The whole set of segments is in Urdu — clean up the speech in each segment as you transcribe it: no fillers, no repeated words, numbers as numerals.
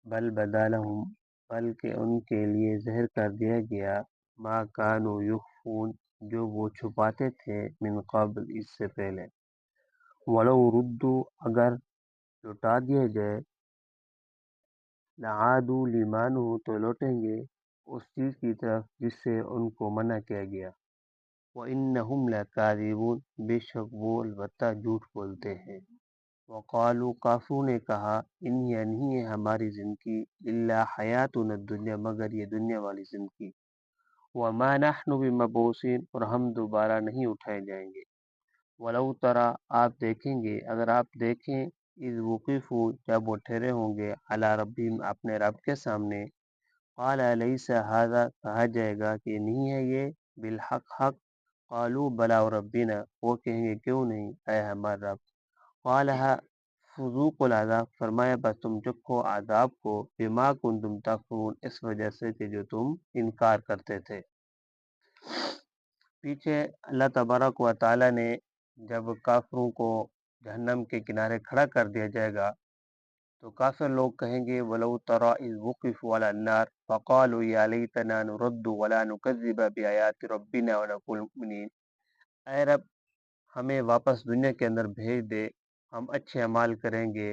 بل بدالہم، بلکہ ان کے لیے ظاہر کر دیا گیا ما کانوا یخفون، جو وہ چھپاتے تھے من قبل، اس سے پہلے۔ ولو ردوا، اگر لوٹا دیا جائے، لعادوا لما نہوا، تو لوٹیں گے اس چیز کی طرف جس سے ان کو منع کیا گیا۔ وَإِنَّهُمْ لَكَاذِبُونَ، بے شک وہ البتہ جھوٹ بولتے ہیں۔ وقالوا، کافروں نے کہا، ان یہ نہیں ہے ہماری زندگی الا حیاتنا الدنیا، مگر یہ دنیا والی زندگی، وما نحن بمبعوثین، اور ہم دوبارہ نہیں اٹھائے جائیں گے۔ ولو ترى، آپ دیکھیں گے، اگر آپ دیکھیں، اذ وقفوا، جب وہ ٹھہرے ہوں گے، علی ربہم، اپنے رب کے سامنے، قال الیس ھذا، کہا جائے گا کہ نہیں ہے یہ بالحق حق، قالوا بلی وربنا، وہ کہیں گے کیوں نہیں اے ہمارا رب، قال فذوقوا العذاب، فرمایا بس تم چکھو عذاب کو، بما کنتم تکفرون، اس وجہ سے کہ جو تم انکار کرتے تھے۔ پیچھے اللہ تبارک و تعالی نے جب کافروں کو جہنم کے کنارے کھڑا کر دیا جائے گا تو کافر لوگ کہیں گے ولو تری اذ وقفوا علی النار فقالوا یا لیتنا نرد ولا نکذب بآیات ربنا ونکون مؤمنین، اے رب ہمیں واپس دنیا کے اندر بھیج دے، ہم اچھے اعمال کریں گے،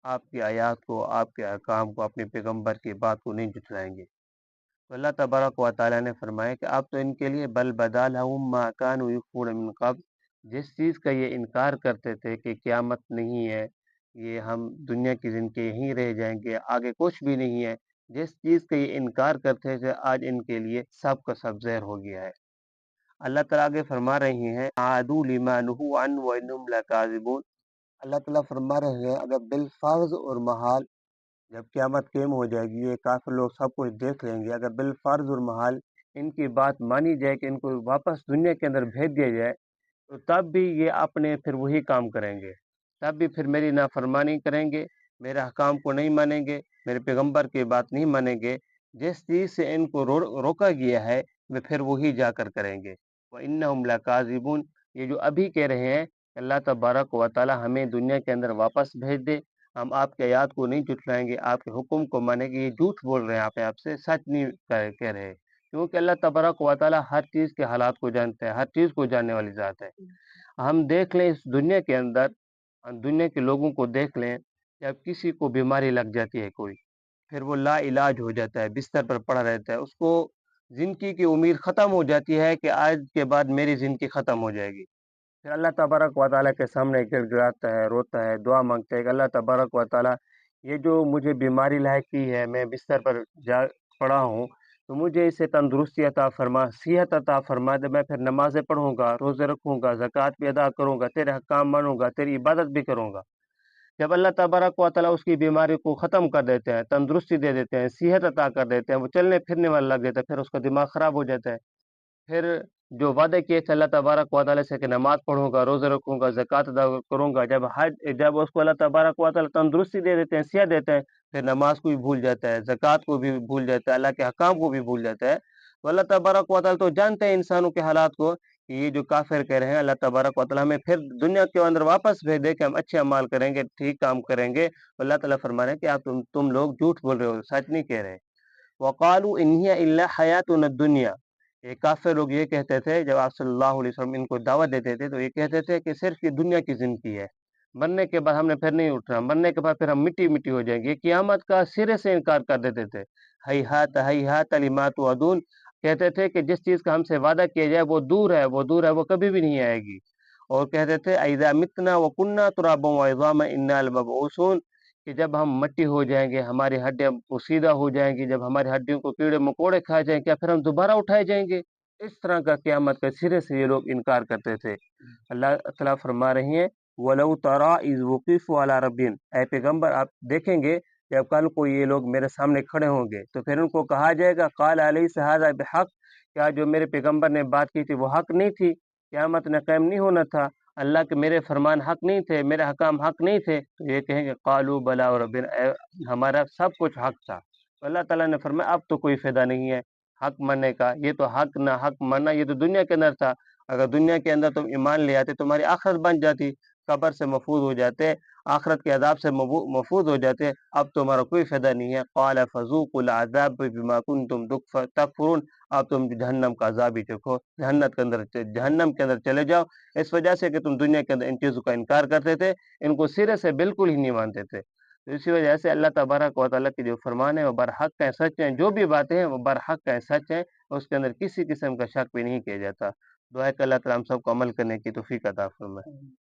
آپ کی آیات کو، آپ کے احکام کو، اپنے پیغمبر کی بات کو نہیں جھٹلائیں گے۔ تو اللہ تبارک و تعالیٰ نے فرمایا کہ اب تو ان کے لیے بل بدا لہم ما کانوا یخفون من قبل، جس چیز کا یہ انکار کرتے تھے کہ قیامت نہیں ہے، یہ ہم دنیا کی زندگی یہیں رہ جائیں گے، آگے کچھ بھی نہیں ہے، جس چیز کا یہ انکار کرتے تھے آج ان کے لیے سب کا سب ظاہر ہو گیا ہے۔ اللہ تعالیٰ آگے فرما رہے ہیں عادوا لما نہوا عنہ وانہم لکاذبون، اللہ تعالیٰ فرما رہے ہیں اگر بالفرض اور محال جب قیامت قائم ہو جائے گی، یہ کافر لوگ سب کچھ دیکھ لیں گے، اگر بالفرض اور محال ان کی بات مانی جائے کہ ان کو واپس دنیا کے اندر بھیج دیا جائے، تو تب بھی یہ اپنے پھر وہی کام کریں گے، تب بھی پھر میری نافرمانی کریں گے، میرے احکام کو نہیں مانیں گے، میرے پیغمبر کی بات نہیں مانیں گے، جس چیز سے ان کو روکا گیا ہے وہ پھر وہی جا کر کریں گے۔ وَإِنَّهُمْ لَكَاذِبُونَ، یہ جو ابھی کہہ رہے ہیں کہ اللہ تبارک و تعالی ہمیں دنیا کے اندر واپس بھیج دے، ہم آپ کے آیات کو نہیں جھٹلائیں گے، آپ کے حکم کو مانیں گے، یہ جھوٹ بول رہے ہیں، آپ سے سچ نہیں کہہ رہے، کیونکہ اللہ تبارک و تعالی ہر چیز کے حالات کو جانتا ہے، ہر چیز کو جاننے والی ذات ہے۔ ہم دیکھ لیں اس دنیا کے اندر، دنیا کے لوگوں کو دیکھ لیں، جب کسی کو بیماری لگ جاتی ہے کوئی، پھر وہ لا علاج ہو جاتا ہے، بستر پر پڑا رہتا ہے، اس کو زندگی کی امید ختم ہو جاتی ہے کہ آج کے بعد میری زندگی ختم ہو جائے گی، پھر اللہ تبارک و تعالیٰ کے سامنے گر گراتا ہے، روتا ہے، دعا مانگتا ہے کہ اللہ تبارک و تعالیٰ یہ جو مجھے بیماری لاحق کی ہے، میں بستر پر جا پڑا ہوں، تو مجھے اسے تندرستی عطا فرما، صحت عطا فرما دے، میں پھر نمازیں پڑھوں گا، روزے رکھوں گا، زکوٰۃ بھی ادا کروں گا، تیرے حکام مانوں گا، تیری عبادت بھی کروں گا۔ جب اللہ تبارک و تعالیٰ اس کی بیماری کو ختم کر دیتے ہیں، تندرستی دے دیتے ہیں، صحت عطا کر دیتے ہیں، وہ چلنے پھرنے والا لگ جاتا ہے، پھر اس کا دماغ خراب ہو جاتا ہے، پھر جو وعدے کیے تھے اللہ تبارک و تعالیٰ سے کہ نماز پڑھوں گا، روزے رکھوں گا، زکوٰۃ ادا کروں گا، جب اس کو اللہ تبارک و تعالیٰ تندرستی دے دیتے ہیں، صحت دیتے ہیں، پھر نماز کو بھی بھول جاتا ہے، زکوٰۃ کو بھی بھول جاتا ہے، اللہ کے حکام کو بھی بھول جاتا ہے۔ تو اللہ تبارک و تعالیٰ تو جانتے ہیں انسانوں کے حالات کو، کہ یہ جو کافر کہہ رہے ہیں اللہ تبارک و تعالیٰ ہمیں پھر دنیا کے اندر واپس بھیج دے کہ ہم اچھے اعمال کریں گے، ٹھیک کام کریں گے، تو اللہ تعالیٰ فرما رہے ہیں کہ آپ تم لوگ جھوٹ بول رہے ہو، سچ نہیں کہہ رہے۔ وقالوا ان هي الا حیاتنا الدنیا، یہ کافر لوگ یہ کہتے تھے جب آپ صلی اللہ علیہ وسلم ان کو دعوت دیتے تھے تو یہ کہتے تھے کہ صرف یہ دنیا کی زندگی ہے، مرنے کے بعد ہم نے پھر نہیں اٹھنا، مرنے کے بعد پھر ہم مٹی مٹی ہو جائیں گے، یہ قیامت کا سرے سے انکار کر دیتے تھے۔ ہیہات لما توعدون، کہتے تھے کہ جس چیز کا ہم سے وعدہ کیا جائے وہ دور ہے، وہ دور ہے، وہ کبھی بھی نہیں آئے گی، اور کہتے تھے اذا متنا وکنا ترابا وعظاما انا لمبعوثون، کہ جب ہم مٹی ہو جائیں گے، ہماری ہڈیاں پوسیدہ ہو جائیں گی، جب ہماری ہڈیوں کو کیڑے مکوڑے کھا جائیں، کیا پھر ہم دوبارہ اٹھائے جائیں گے؟ اس طرح کا قیامت کے سرے سے یہ لوگ انکار کرتے تھے۔ اللہ تعالیٰ فرما رہی ہیں وَلَوْ تَرَىٰ إِذْ وُقِفُوا عَلَىٰ رَبِّهِمْ، اے پیغمبر آپ دیکھیں گے جب کل کو یہ لوگ میرے سامنے کھڑے ہوں گے تو پھر ان کو کہا جائے گا قَالَ أَلَيْسَ هَٰذَا بِحَقٍّ، کیا جو میرے پیغمبر نے بات کی تھی وہ حق نہیں تھی؟ قیامت نے قائم نہیں ہونا تھا؟ اللہ کے میرے فرمان حق نہیں تھے؟ میرے حکام حق نہیں تھے؟ تو یہ کہیں گے قَالُوا بَلَىٰ وَرَبِّنَا، ہمارا سب کچھ حق تھا۔ تو اللہ تعالیٰ نے فرمایا اب تو کوئی فائدہ نہیں ہے حق ماننے کا، یہ تو حق نہ حق ماننا یہ تو دنیا کے اندر تھا، اگر دنیا کے اندر تم ایمان لے آتے تمہاری آخرت بن جاتی، قبر سے محفوظ ہو جاتے، آخرت کے عذاب سے محفوظ ہو جاتے، اب تمہارا کوئی فائدہ نہیں ہے۔ قال فذوقوا العذاب بما کنتم تکفرون، اب تم جہنم کا عذاب ہی چکھو، جہنم کے اندر چلے جاؤ، اس وجہ سے کہ تم دنیا کے اندر ان چیزوں کا انکار کرتے تھے، ان کو سرے سے بالکل ہی نہیں مانتے تھے۔ تو اسی وجہ سے اللہ تبارک و تعالیٰ کے جو فرمان ہے وہ برحق ہیں، سچ ہیں، جو بھی باتیں ہیں وہ برحق ہیں، سچ ہیں، اس کے اندر کسی قسم کا شک بھی نہیں کیا جاتا۔ دعا ہے کہ اللہ تعالیٰ ہم سب کو عمل کرنے کی توفیق عطا فرمائے۔